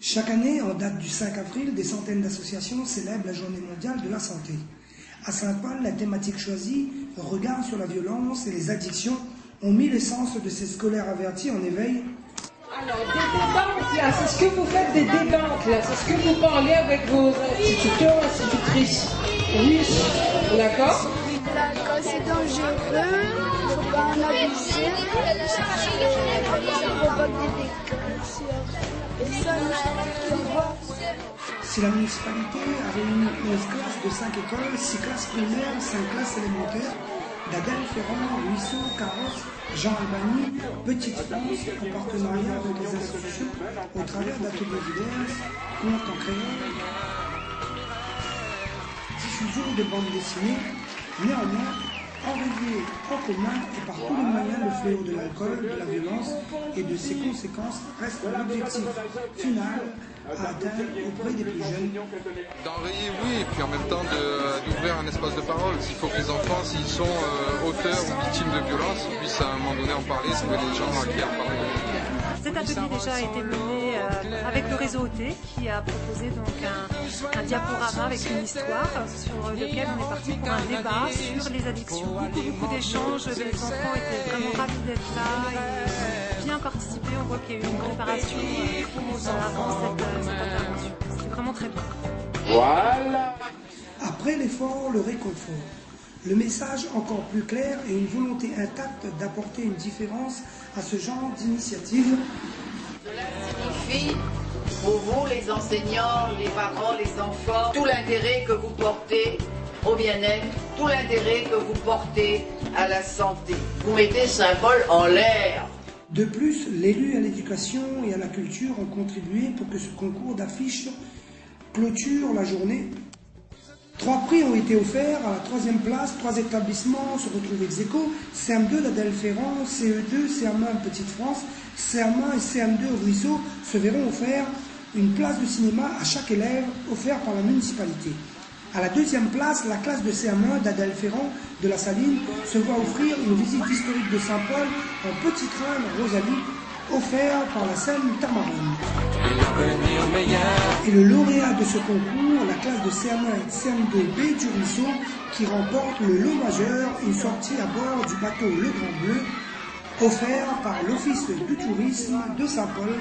Chaque année, en date du 5 avril, des centaines d'associations célèbrent la Journée mondiale de la santé. À Saint-Paul, la thématique choisie, regard sur la violence et les addictions, ont mis l'essence de ces scolaires avertis en éveil. Alors, des débats en classe, est-ce que vous faites des débats en classe? Est-ce que vous parlez avec vos instituteurs, institutrices? Oui, d'accord. L'alcool c'est dangereux, il ne faut pas en abuser, ça provoque des Si la municipalité a réuni 11 classes de 5 écoles, 6 classes primaires, 5 classes élémentaires, d'Adèle Ferrand, Ruisseau, Carrosse, Jean Albany, Petite France, en partenariat avec les institutions, au travers d'ateliers divers, contes en créole, diffusion de bandes dessinées, néanmoins, enrayer en commun et par tous les moyens le fléau de l'alcool, de la violence et de ses conséquences reste l'objectif final à atteindre auprès des plus jeunes. D'enrayer, oui, et puis en même temps d'ouvrir un espace de parole. Il faut que les enfants, s'ils sont auteurs ou victimes de violences, puissent à un moment donné en parler, trouver des gens à qui en parler. Cet atelier déjà a été mené avec le réseau OT qui a proposé donc un diaporama avec une histoire sur lequel on est parti pour un débat sur les addictions. Beaucoup d'échanges, les enfants étaient vraiment ravis d'être là et bien participé. On voit qu'il y a eu une préparation avant cette intervention. C'était vraiment très bien. Voilà. Après l'effort, le réconfort. Le message encore plus clair et une volonté intacte d'apporter une différence à ce genre d'initiative. Cela signifie, pour vous les enseignants, les parents, les enfants, tout l'intérêt que vous portez au bien-être, tout l'intérêt que vous portez à la santé. Vous mettez Saint-Paul en l'air. De plus, l'élu à l'éducation et à la culture ont contribué pour que ce concours d'affiches clôture la journée. 3 prix ont été offerts à la 3e place. 3 établissements se retrouvent ex aequo. CM2 d'Adèle Ferrand, CE2, CM1 Petite France, CM1 et CM2 Ruisseau se verront offrir une place de cinéma à chaque élève offerte par la municipalité. À la 2e place, la classe de CM1 d'Adèle Ferrand de la Saline se voit offrir une visite historique de Saint-Paul en petit train de Rosalie, offert par la scène Tamarine. Et le lauréat de ce concours, la classe de CM1 et CM2B du Ruisseau, qui remporte le lot majeur, une sortie à bord du bateau Le Grand Bleu, offert par l'Office du tourisme de Saint-Paul.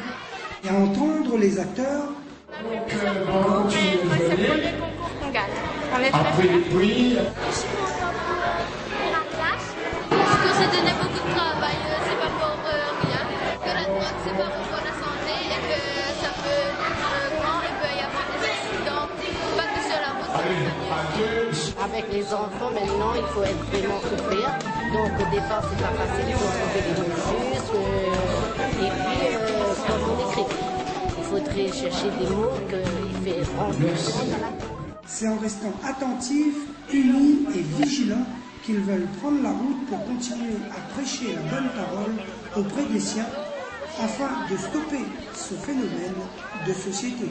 Et à entendre les acteurs. C'est le premier concours qu'on gagne. On est très fiers. Je suis contente pour la classe. Parce que c'est donné beaucoup de travail, c'est pas pour rien. Que la drogue, c'est pas bon pour la santé et que ça peut être grand et peut y avoir des accidents. Pas que sur la route, c'est mieux. Avec les enfants, maintenant, il faut être vraiment souffrir. Donc au départ, c'est pas facile, il faut trouver les mesures. Et puis, comme on écrit, il faudrait chercher des mots qu'il fait rendre. C'est en restant attentifs, unis et vigilants qu'ils veulent prendre la route pour continuer à prêcher la bonne parole auprès des siens afin de stopper ce phénomène de société.